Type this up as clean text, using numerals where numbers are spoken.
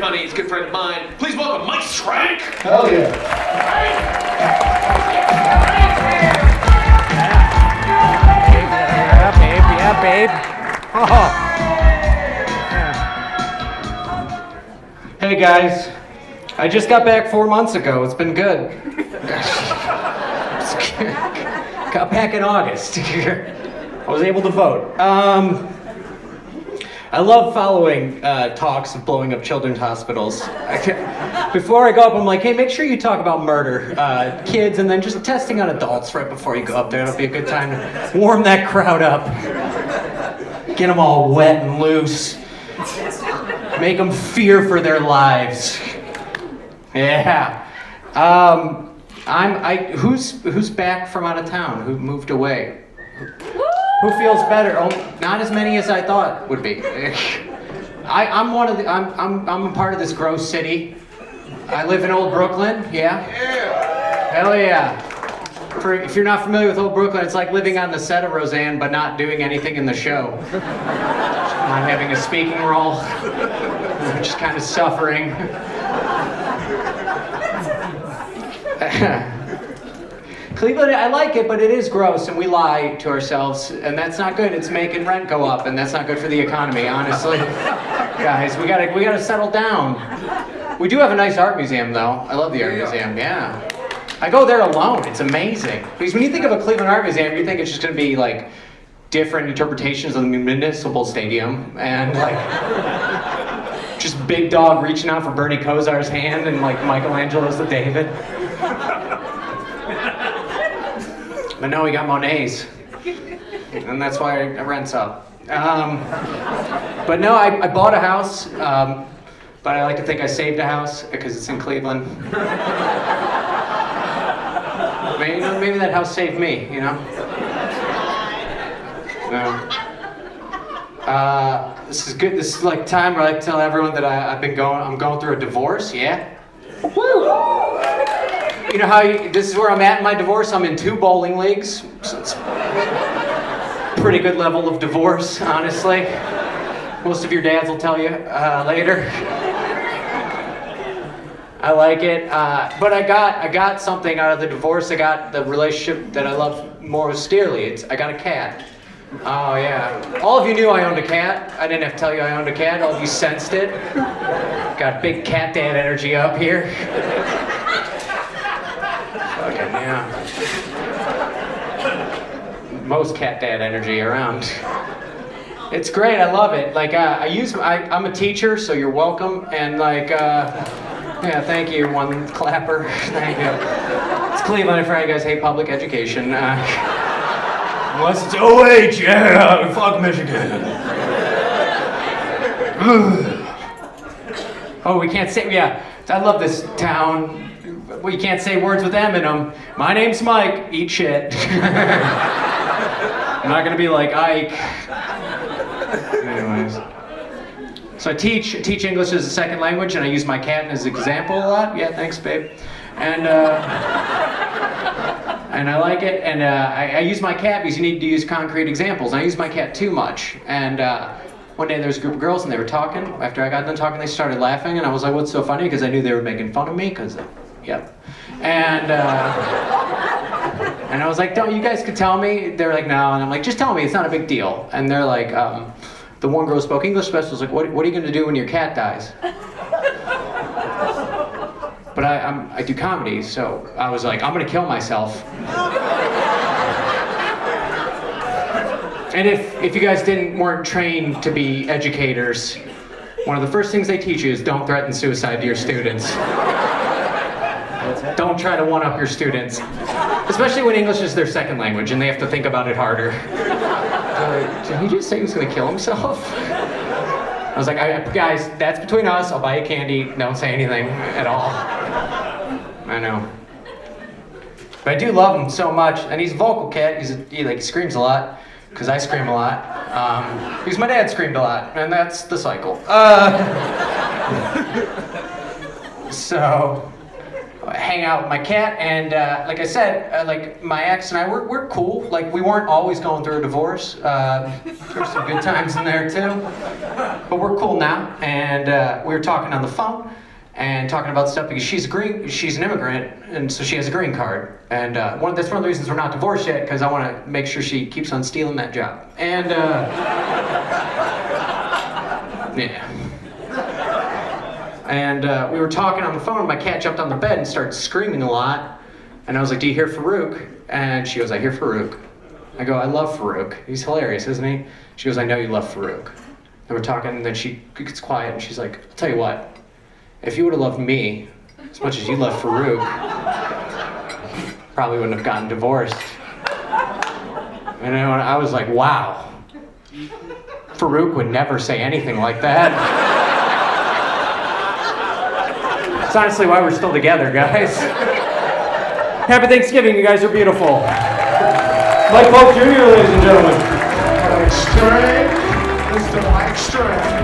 funny. He's a good friend of mine. Please welcome Mike Strenk. Hell yeah. Yeah, babe. Oh. Hey guys, I just got back 4 months ago. It's been good. Got back in August. I was able to vote. I love following talks of blowing up children's hospitals. Before I go up, I'm like, hey, make sure you talk about murder, kids, and then just testing on adults right before you go up there. It'll be a good time to warm that crowd up. Get them all wet and loose. Make them fear for their lives. Yeah. Who's back from out of town? Who moved away? Who feels better? Oh, not as many as I thought would be. I'm a part of this gross city. I live in Old Brooklyn. Yeah. Hell yeah. If you're not familiar with Old Brooklyn, it's like living on the set of Roseanne, but not doing anything in the show. Not having a speaking role. Just kind of suffering. Cleveland, I like it, but it is gross, and we lie to ourselves, and that's not good. It's making rent go up, and that's not good for the economy, honestly. Guys, we gotta settle down. We do have a nice art museum, though. I love the art museum, yeah. I go there alone. It's amazing. Because when you think of a Cleveland art museum, you think it's just gonna be like different interpretations of the municipal stadium, and like just Big Dog reaching out for Bernie Kosar's hand, and like Michelangelo's the David. But no, we got Monet's, and that's why rent's up. But no, I bought a house, but I like to think I saved a house because it's in Cleveland. Maybe that house saved me, you know? No. This is good. This is like time where I like to tell everyone that I'm going through a divorce. Yeah. Woo! You know how this is where I'm at in my divorce. I'm in 2 bowling leagues. So it's pretty good level of divorce, honestly. Most of your dads will tell you later. I like it, but I got something out of the divorce. I got the relationship that I love most dearly. I got a cat. Oh yeah. All of you knew I owned a cat. I didn't have to tell you I owned a cat. All of you sensed it. Got big cat dad energy up here. Fucking yeah. Most cat dad energy around. It's great. I love it. Like I'm a teacher, so you're welcome. And like yeah, thank you. One clapper. Thank you. It's Cleveland. For you guys hate public education. Unless it's OH, yeah, fuck Michigan. Oh, we can't say, yeah, I love this town. We can't say words with M in them. My name's Mike, eat shit. I'm not gonna be like Ike. Anyways. So I teach English as a second language, and I use my cat as an example a lot. Yeah, thanks, babe. And I like it, and I use my cat because you need to use concrete examples. I use my cat too much, and one day there was a group of girls and they were talking. After I got done talking, they started laughing, and I was like, what's so funny? Because I knew they were making fun of me, because, yep. And I was like, don't, you guys could tell me? They were like, no, and I'm like, just tell me, it's not a big deal. And they're like, the one girl who spoke English best was like, what are you going to do when your cat dies? But I do comedy, so I was like, I'm gonna kill myself. And if you guys weren't trained to be educators, one of the first things they teach you is don't threaten suicide to your students. Don't try to one-up your students. Especially when English is their second language and they have to think about it harder. Did he just say he was gonna kill himself? I was like, guys, that's between us. I'll buy you candy. Don't say anything at all. I know. But I do love him so much. And he's a vocal cat. He screams a lot, because I scream a lot. Because my dad screamed a lot, and that's the cycle. So, hang out with my cat, and like I said, like my ex and I, we're cool. Like we weren't always going through a divorce. There's some good times in there too, but we're cool now. And we were talking on the phone and talking about stuff because she's an immigrant, and so she has a green card. And that's one of the reasons we're not divorced yet, because I want to make sure she keeps on stealing that job. And yeah. And we were talking on the phone, my cat jumped on the bed and started screaming a lot. And I was like, do you hear Farouk? And she goes, I hear Farouk. I go, I love Farouk. He's hilarious, isn't he? She goes, I know you love Farouk. And we're talking, and then she gets quiet, and she's like, I'll tell you what, if you would have loved me as much as you love Farouk, probably wouldn't have gotten divorced. And I was like, wow. Farouk would never say anything like that. It's honestly why we're still together, guys. Happy Thanksgiving, you guys are beautiful. Mike Polk Jr., ladies and gentlemen. Strenk, Mr. Mike Strenk.